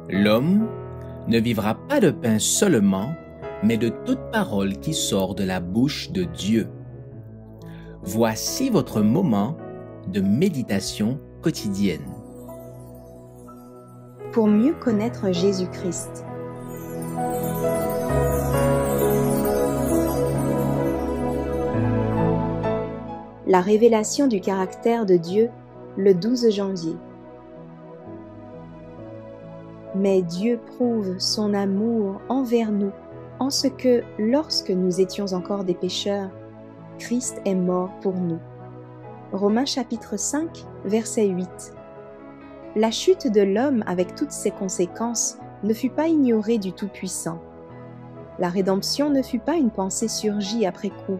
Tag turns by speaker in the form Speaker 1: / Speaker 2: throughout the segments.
Speaker 1: L'homme ne vivra pas de pain seulement, mais de toute parole qui sort de la bouche de Dieu. Voici votre moment de méditation quotidienne.
Speaker 2: Pour mieux connaître Jésus-Christ. La révélation du caractère de Dieu le 12 janvier. Mais Dieu prouve son amour envers nous en ce que, lorsque nous étions encore des pécheurs, Christ est mort pour nous. Romains chapitre 5, verset 8. La chute de l'homme avec toutes ses conséquences ne fut pas ignorée du Tout-Puissant. La rédemption ne fut pas une pensée surgie après coup,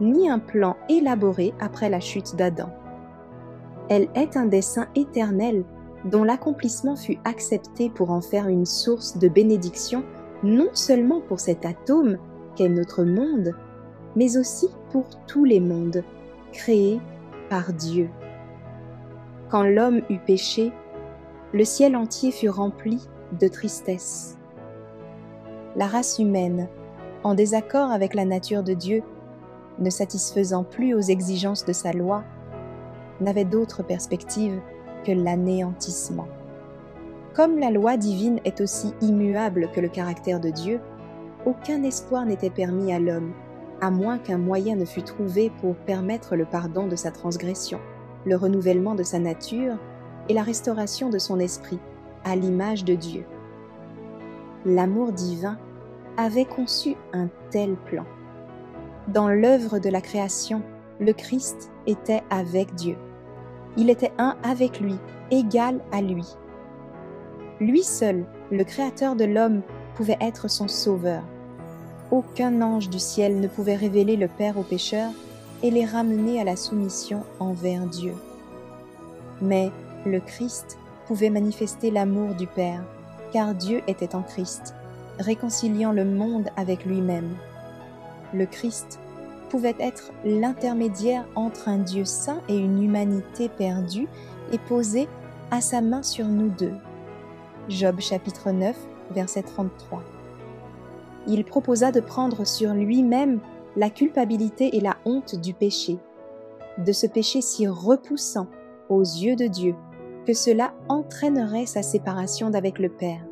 Speaker 2: ni un plan élaboré après la chute d'Adam. Elle est un dessein éternel dont l'accomplissement fut accepté pour en faire une source de bénédiction non seulement pour cet atome qu'est notre monde, mais aussi pour tous les mondes, créés par Dieu. Quand l'homme eut péché, le ciel entier fut rempli de tristesse. La race humaine, en désaccord avec la nature de Dieu, ne satisfaisant plus aux exigences de sa loi, n'avait d'autre perspective que l'anéantissement. Comme la loi divine est aussi immuable que le caractère de Dieu, aucun espoir n'était permis à l'homme, à moins qu'un moyen ne fût trouvé pour permettre le pardon de sa transgression, le renouvellement de sa nature et la restauration de son esprit à l'image de Dieu. L'amour divin avait conçu un tel plan. Dans l'œuvre de la création, le Christ était avec Dieu. Il était un avec lui, égal à lui. Lui seul, le Créateur de l'homme, pouvait être son sauveur. Aucun ange du ciel ne pouvait révéler le Père aux pécheurs et les ramener à la soumission envers Dieu. Mais le Christ pouvait manifester l'amour du Père, car Dieu était en Christ, réconciliant le monde avec lui-même. Le Christ pouvait être l'intermédiaire entre un Dieu saint et une humanité perdue et poser à sa main sur nous deux. Job chapitre 9, verset 33. Il proposa de prendre sur lui-même la culpabilité et la honte du péché, de ce péché si repoussant aux yeux de Dieu que cela entraînerait sa séparation d'avec le Père.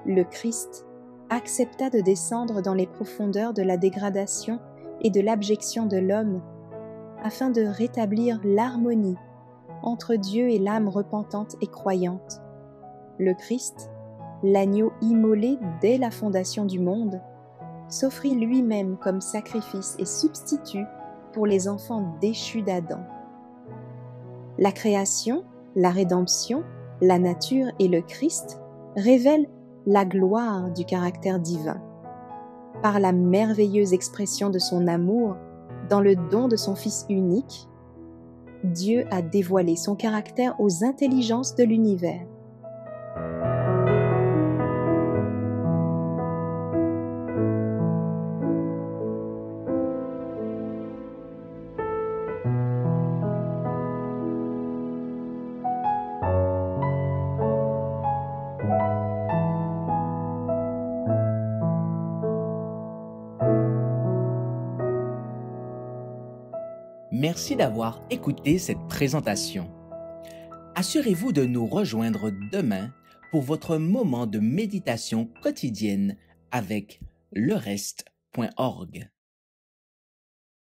Speaker 2: Le Christ accepta de descendre dans les profondeurs de la dégradation et de l'abjection de l'homme afin de rétablir l'harmonie entre Dieu et l'âme repentante et croyante. Le Christ, l'agneau immolé dès la fondation du monde, s'offrit lui-même comme sacrifice et substitut pour les enfants déchus d'Adam. La création, la rédemption, la nature et le Christ révèlent la gloire du caractère divin. Par la merveilleuse expression de son amour dans le don de son Fils unique, Dieu a dévoilé son caractère aux intelligences de l'univers.
Speaker 1: Merci d'avoir écouté cette présentation. Assurez-vous de nous rejoindre demain pour votre moment de méditation quotidienne avec lereste.org.